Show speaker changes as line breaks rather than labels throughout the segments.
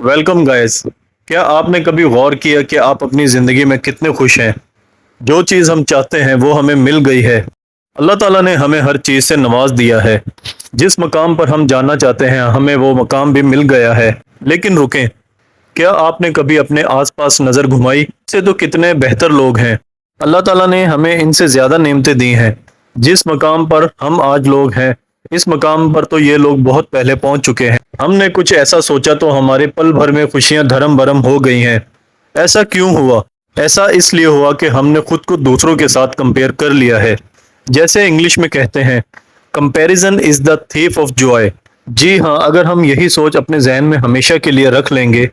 Welcome guys. क्या आपने कभी गौर किया कि आप अपनी ज़िंदगी में कितने खुश हैं? जो चीज़ हम चाहते हैं वो हमें मिल गई है। अल्लाह ताला ने हमें हर चीज़ से नवाज दिया है। जिस मकाम पर हम जाना चाहते हैं हमें वो मकाम भी मिल गया है। लेकिन रुकें, क्या आपने कभी अपने आसपास नज़र घुमाई? से तो कितने बेहतर लोग हैं। अल्लाह ताला ने हमें इनसे ज़्यादा नेमतें दी हैं। जिस मकाम पर हम आज लोग हैं, इस मकाम पर तो ये लोग बहुत पहले पहुंच चुके हैं। हमने कुछ ऐसा सोचा तो हमारे पल भर में खुशियां धर्म भरम हो गई हैं। ऐसा क्यों हुआ? ऐसा इसलिए हुआ कि हमने खुद को दूसरों के साथ कंपेयर कर लिया है। जैसे इंग्लिश में कहते हैं, comparison is the thief of joy. जी हाँ, अगर हम यही सोच अपने जहन में हमेशा के लिए रख लेंगे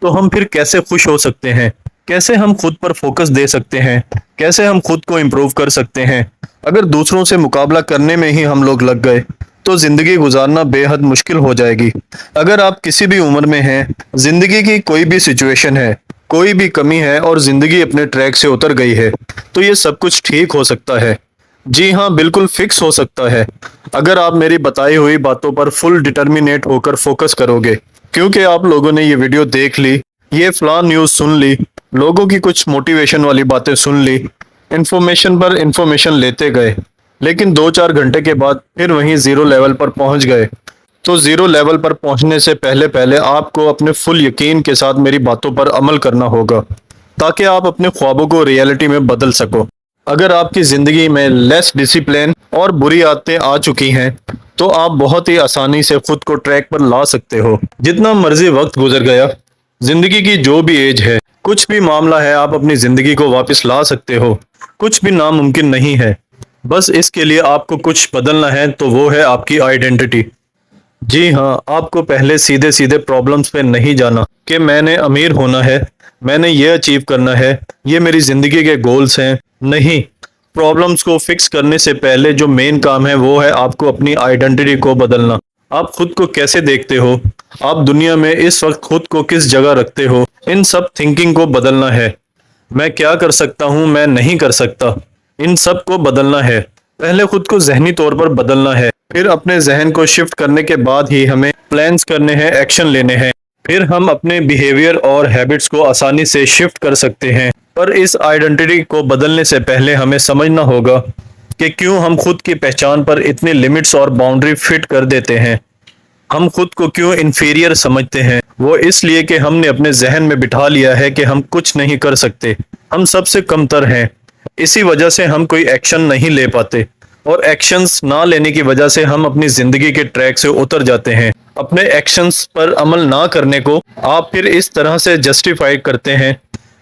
तो हम फिर कैसे खुश हो सकते हैं? कैसे हम खुद पर फोकस दे सकते हैं? कैसे हम खुद को इम्प्रूव कर सकते हैं? अगर दूसरों से मुकाबला करने में ही हम लोग लग गए तो जिंदगी गुजारना बेहद मुश्किल हो जाएगी। अगर आप किसी भी उम्र में हैं, जिंदगी की कोई भी सिचुएशन है, कोई भी कमी है और जिंदगी अपने ट्रैक से उतर गई है, तो ये सब कुछ ठीक हो सकता है। जी हाँ, बिल्कुल फिक्स हो सकता है अगर आप मेरी बताई हुई बातों पर फुल डिटर्मिनेट होकर फोकस करोगे। क्योंकि आप लोगों ने ये वीडियो देख ली, ये फलां न्यूज़ सुन ली, लोगों की कुछ मोटिवेशन वाली बातें सुन ली, इंफॉर्मेशन पर इंफॉर्मेशन लेते गए, लेकिन 2-4 घंटे के बाद फिर वहीं ज़ीरो लेवल पर पहुंच गए। तो ज़ीरो लेवल पर पहुंचने से पहले पहले आपको अपने फुल यकीन के साथ मेरी बातों पर अमल करना होगा, ताकि आप अपने ख्वाबों को रियलिटी में बदल सको। अगर आपकी ज़िंदगी में लेस डिसिप्लिन और बुरी आदतें आ चुकी हैं तो आप बहुत ही आसानी से खुद को ट्रैक पर ला सकते हो। जितना मर्जी वक्त गुजर गया, जिंदगी की जो भी एज है, कुछ भी मामला है, आप अपनी जिंदगी को वापस ला सकते हो। कुछ भी नामुमकिन नहीं है। बस इसके लिए आपको कुछ बदलना है, तो वो है आपकी आइडेंटिटी। जी हाँ, आपको पहले सीधे सीधे प्रॉब्लम्स पे नहीं जाना कि मैंने अमीर होना है, मैंने ये अचीव करना है, ये मेरी जिंदगी के गोल्स हैं। नहीं, प्रॉब्लम्स को फिक्स करने से पहले जो मेन काम है वो है आपको अपनी आइडेंटिटी को बदलना। आप खुद को कैसे देखते हो, आप दुनिया में इस वक्त खुद को किस जगह रखते हो, इन सब थिंकिंग को बदलना है। मैं क्या कर सकता हूँ, मैं नहीं कर सकता, इन सब को बदलना है। पहले खुद को जहनी तौर पर बदलना है, फिर अपने जहन को शिफ्ट करने के बाद ही हमें प्लान्स करने हैं, एक्शन लेने हैं। फिर हम अपने बिहेवियर और हैबिट्स को आसानी से शिफ्ट कर सकते हैं। पर इस आइडेंटिटी को बदलने से पहले हमें समझना होगा कि क्यों हम खुद की पहचान पर इतने लिमिट्स और बाउंड्री फिट कर देते हैं। हम खुद को क्यों इन्फीरियर समझते हैं? वो इसलिए कि हमने अपने जहन में बिठा लिया है कि हम कुछ नहीं कर सकते, हम सबसे कमतर हैं। इसी वजह से हम कोई एक्शन नहीं ले पाते, और एक्शंस ना लेने की वजह से हम अपनी जिंदगी के ट्रैक से उतर जाते हैं। अपने एक्शंस पर अमल ना करने को आप फिर इस तरह से जस्टिफाई करते हैं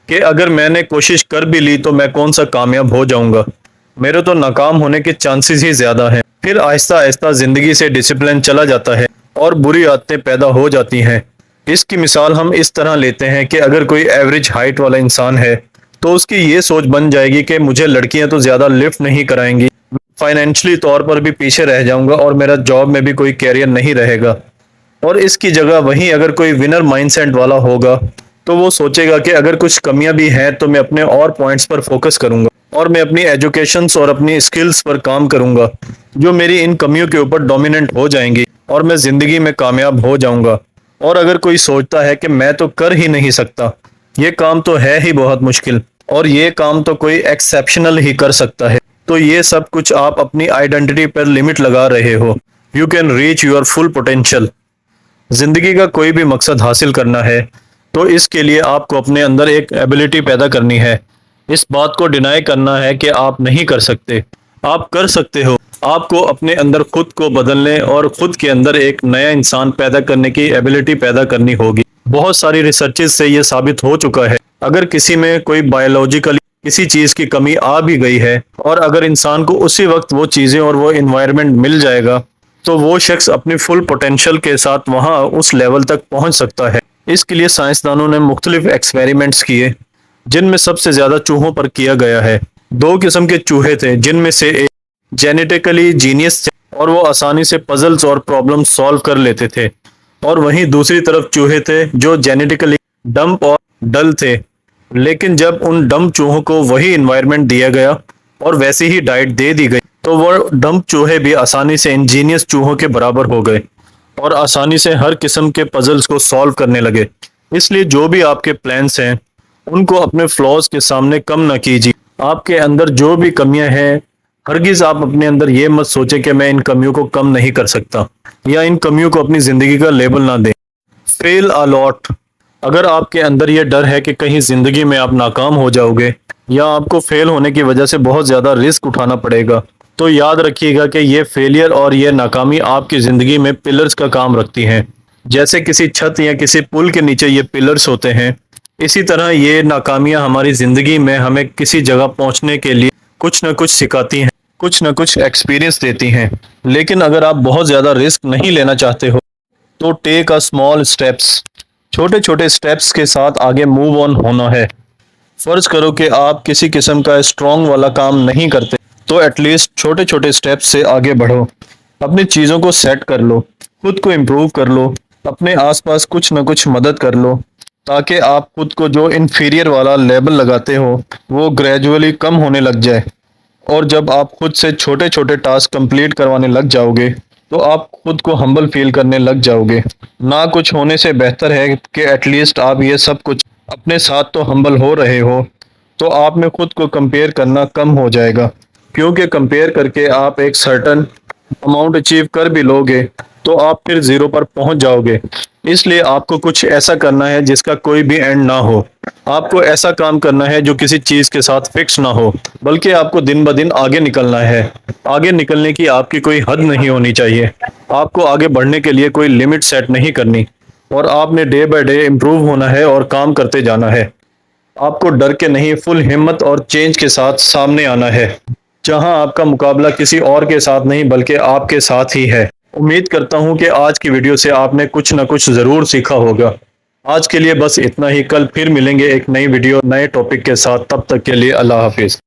कि अगर मैंने कोशिश कर भी ली तो मैं कौन सा कामयाब हो जाऊंगा, मेरे तो नाकाम होने के चांसेस ही ज्यादा हैं। फिर आहिस्ता आहिस्ता जिंदगी से डिसिप्लिन चला जाता है और बुरी आदतें पैदा हो जाती हैं। इसकी मिसाल हम इस तरह लेते हैं कि अगर कोई एवरेज हाइट वाला इंसान है तो उसकी ये सोच बन जाएगी कि मुझे लड़कियां तो ज्यादा लिफ्ट नहीं कराएंगी, फाइनेंशियली तौर पर भी पीछे रह जाऊंगा और मेरा जॉब में भी कोई कैरियर नहीं रहेगा। और इसकी जगह वहीं अगर कोई विनर माइंडसेट वाला होगा तो वो सोचेगा कि अगर कुछ कमियां भी हैं तो मैं अपने और पॉइंट्स पर फोकस करूंगा और मैं अपनी एजुकेशंस और अपनी स्किल्स पर काम करूंगा जो मेरी इन कमियों के ऊपर डोमिनेंट हो जाएंगी, और मैं जिंदगी में कामयाब हो जाऊंगा। और अगर कोई सोचता है कि मैं तो कर ही नहीं सकता, ये काम तो है ही बहुत मुश्किल, और ये काम तो कोई एक्सेप्शनल ही कर सकता है, तो ये सब कुछ आप अपनी आइडेंटिटी पर लिमिट लगा रहे हो। You can reach your full potential. जिंदगी का कोई भी मकसद हासिल करना है तो इसके लिए आपको अपने अंदर एक एबिलिटी पैदा करनी है। इस बात को डिनाई करना है कि आप नहीं कर सकते। आप कर सकते हो। आपको अपने अंदर खुद को बदलने और खुद के अंदर एक नया इंसान पैदा करने की एबिलिटी पैदा करनी होगी। बहुत सारी रिसर्चेस से ये साबित हो चुका है, अगर किसी में कोई बायोलॉजिकली किसी चीज की कमी आ भी गई है और अगर इंसान को उसी वक्त वो चीजें और वो इन्वायरमेंट मिल जाएगा तो वो शख्स अपनी फुल पोटेंशियल के साथ वहां उस लेवल तक पहुंच सकता है। इसके लिए साइंसदानों ने मुख्तलिफ एक्सपेरिमेंट्स किए, जिनमें सबसे ज्यादा चूहों पर किया गया है। 2 किस्म के चूहे थे, जिनमें से एक जेनेटिकली जीनियस थे और वो आसानी से पजल्स और प्रॉब्लम्स सॉल्व कर लेते थे, और वहीं दूसरी तरफ चूहे थे जो जेनेटिकली डम्प और डल थे। लेकिन जब उन डम्प चूहों को वही इन्वायरमेंट दिया गया और वैसी ही डाइट दे दी गई तो वो डम्प चूहे भी आसानी से इंजीनियस चूहों के बराबर हो गए और आसानी से हर किस्म के पजल्स को सॉल्व करने लगे। اس لیے جو بھی آپ کے پلانس ہیں ان کو اپنے فلاز کے سامنے کم نہ کیجیے. آپ کے اندر جو بھی کمیاں ہیں ہرگز آپ اپنے اندر یہ مت سوچیں کہ میں ان کمیوں کو کم نہیں کر سکتا یا ان کمیوں کو اپنی زندگی کا لیبل نہ دیں. فیل ا لاٹ. اگر آپ کے اندر یہ ڈر ہے کہ کہیں زندگی میں آپ ناکام ہو جاؤ گے یا آپ کو فیل ہونے کی وجہ سے بہت زیادہ رسک اٹھانا پڑے گا تو یاد رکھیے گا کہ یہ فیلئر اور یہ ناکامی آپ کی زندگی میں پلرز کا کام رکھتی ہیں. جیسے کسی چھت یا کسی پل کے نیچے یہ پلرز ہوتے ہیں اسی طرح یہ ناکامیاں ہماری زندگی میں ہمیں کسی جگہ پہنچنے کے لیے کچھ نہ کچھ سکھاتی ہیں کچھ نہ کچھ ایکسپیرینس دیتی ہیں. لیکن اگر آپ بہت زیادہ رسک نہیں لینا چاہتے ہو تو ٹیک ا اسمال اسٹیپس. چھوٹے چھوٹے اسٹیپس کے ساتھ آگے موو آن ہونا ہے. فرض کرو کہ آپ کسی قسم کا اسٹرانگ والا کام نہیں کرتے تو ایٹ لیسٹ چھوٹے چھوٹے اسٹیپس سے آگے بڑھو. اپنی چیزوں کو سیٹ کر لو, خود کو امپروو کر لو, اپنے آس پاس کچھ نہ کچھ مدد کر لو تاکہ آپ خود کو جو انفیریئر والا لیبل لگاتے ہو وہ گریجولی کم ہونے لگ جائے. اور جب آپ خود سے چھوٹے چھوٹے ٹاسک کمپلیٹ کروانے لگ جاؤ گے تو آپ خود کو ہمبل فیل کرنے لگ جاؤ گے. نہ کچھ ہونے سے بہتر ہے کہ ایٹ لیسٹ آپ یہ سب کچھ اپنے ساتھ تو ہمبل ہو رہے ہو تو آپ میں خود کو کمپیئر کرنا کم ہو جائے گا. کیونکہ کمپیئر کر کے آپ ایک سرٹن اماؤنٹ اچیو کر بھی لو گے تو آپ پھر زیرو پر پہنچ جاؤ گے. اس لیے آپ کو کچھ ایسا کرنا ہے جس کا کوئی بھی اینڈ نہ ہو. آپ کو ایسا کام کرنا ہے جو کسی چیز کے ساتھ فکس نہ ہو بلکہ آپ کو دن بدن آگے نکلنا ہے. آگے نکلنے کی آپ کی کوئی حد نہیں ہونی چاہیے. آپ کو آگے بڑھنے کے لیے کوئی لمٹ سیٹ نہیں کرنی اور آپ نے ڈے بائی ڈے امپروو ہونا ہے اور کام کرتے جانا ہے. آپ کو ڈر کے نہیں فل ہمت اور چینج کے ساتھ سامنے آنا ہے جہاں آپ کا مقابلہ کسی اور کے ساتھ نہیں بلکہ آپ کے ساتھ ہی ہے. امید کرتا ہوں کہ آج کی ویڈیو سے آپ نے کچھ نہ کچھ ضرور سیکھا ہوگا. آج کے لیے بس اتنا ہی. کل پھر ملیں گے ایک نئی ویڈیو نئے ٹاپک کے ساتھ. تب تک کے لیے اللہ حافظ.